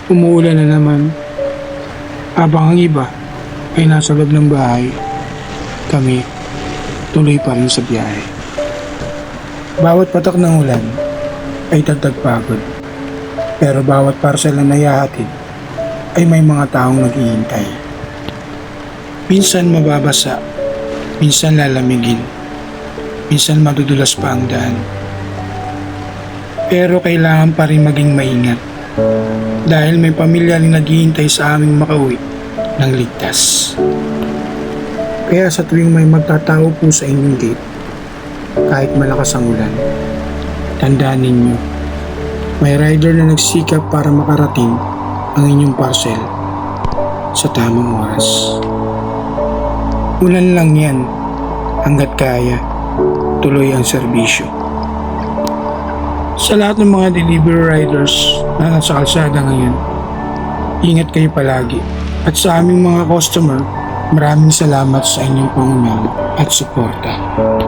Umuulan na naman. Habang ang iba ay nasa loob ng bahay, kami tuloy pa rin sa biyahe. Bawat patak ng ulan ay dagdag pagod. Pero bawat parcel na nayahatid ay may mga taong naghihintay. Minsan mababasa, minsan lalamigin, minsan madudulas pa ang daan. Pero kailangan pa rin maging maingat dahil may pamilya rin naghihintay sa aming makauwi ng ligtas. Kaya sa tuwing may magtatao po sa inyong gate, kahit malakas ang ulan, tandaan ninyo, may rider na nagsikap para makarating ang inyong parcel sa tamang oras. Ulan lang yan, hanggat kaya, tuloy ang serbisyo. Sa lahat ng mga delivery riders na nasa kalsada ngayon, ingat kayo palagi. At sa aming mga customer, maraming salamat sa inyong pangunawa at suporta.